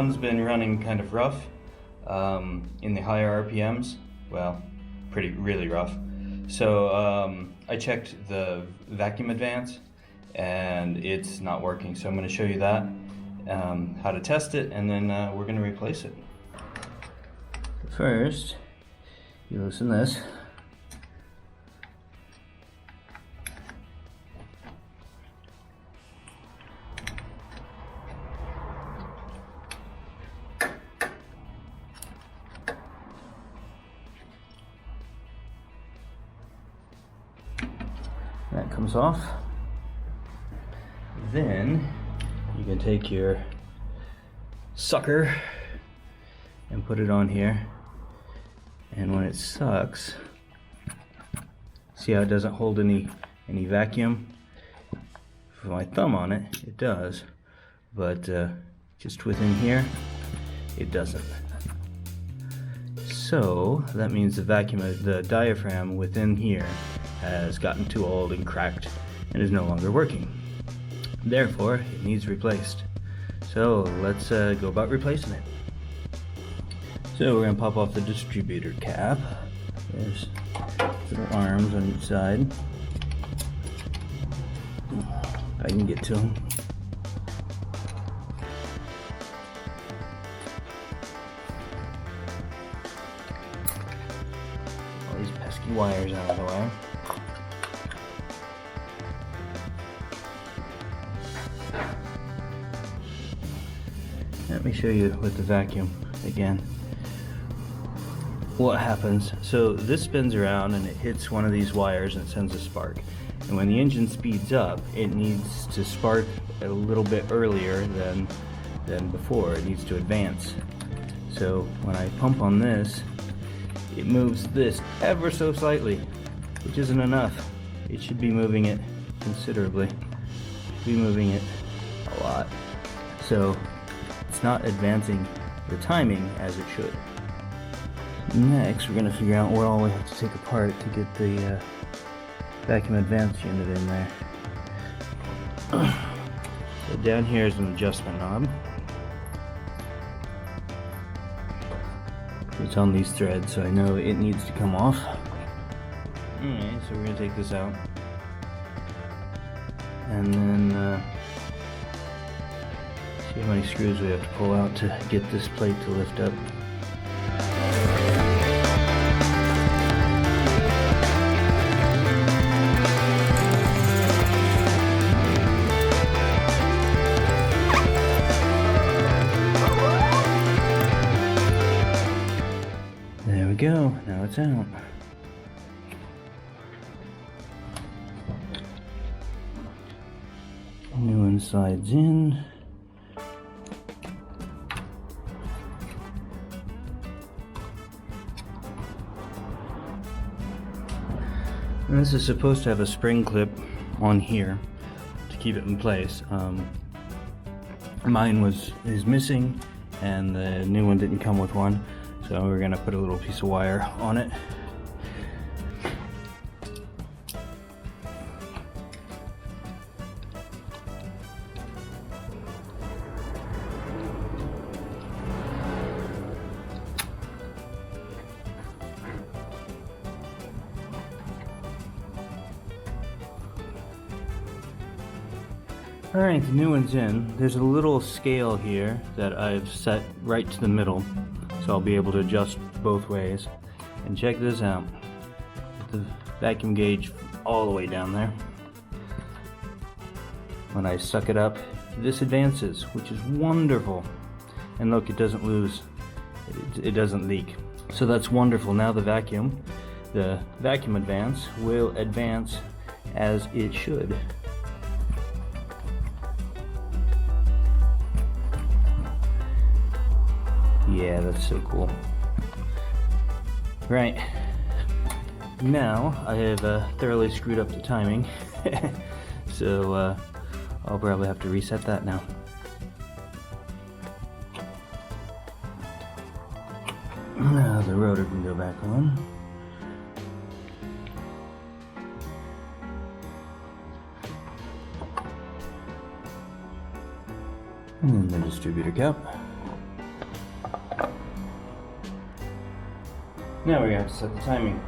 one's been running kind of rough in the higher RPMs. Well, really rough. So I checked the vacuum advance and it's not working. So I'm going to show you that, how to test it, and then we're going to replace it. First, you loosen this. That comes off. Then you can take your sucker and put it on here, and when it sucks, see how it doesn't hold any vacuum? With my thumb on it, it does, but just within here, it doesn't. So that means the diaphragm within here has gotten too old and cracked and is no longer working. Therefore, it needs replaced. So let's go about replacing it. So we're going to pop off the distributor cap. There's little arms on each side. If I can get to them. All these pesky wires out of the way. Let me show you with the vacuum again what happens. So this spins around and it hits one of these wires and it sends a spark. And when the engine speeds up, it needs to spark a little bit earlier than before. It needs to advance. So when I pump on this, it moves this ever so slightly, which isn't enough. It should be moving it considerably. It should be moving it a lot. So it's not advancing the timing as it should. Next, we're going to figure out what all we have to take apart to get the vacuum advance unit in there. So down here is an adjustment knob. It's on these threads, so I know it needs to come off. Alright, so we're going to take this out. And then see how many screws we have to pull out to get this plate to lift up. There we go, now it's out. New one slides in. And this is supposed to have a spring clip on here to keep it in place. Mine is missing, and the new one didn't come with one, so we're gonna put a little piece of wire on it. Alright, the new one's in. There's a little scale here that I've set right to the middle, so I'll be able to adjust both ways. And check this out. The vacuum gauge all the way down there. When I suck it up, this advances, which is wonderful. And look, it doesn't lose. It doesn't leak. So that's wonderful. Now the vacuum advance will advance as it should. Yeah, that's so cool. Right, now I have thoroughly screwed up the timing, so I'll probably have to reset that now. Now the rotor can go back on. And then the distributor cap. Now we have to set the timing.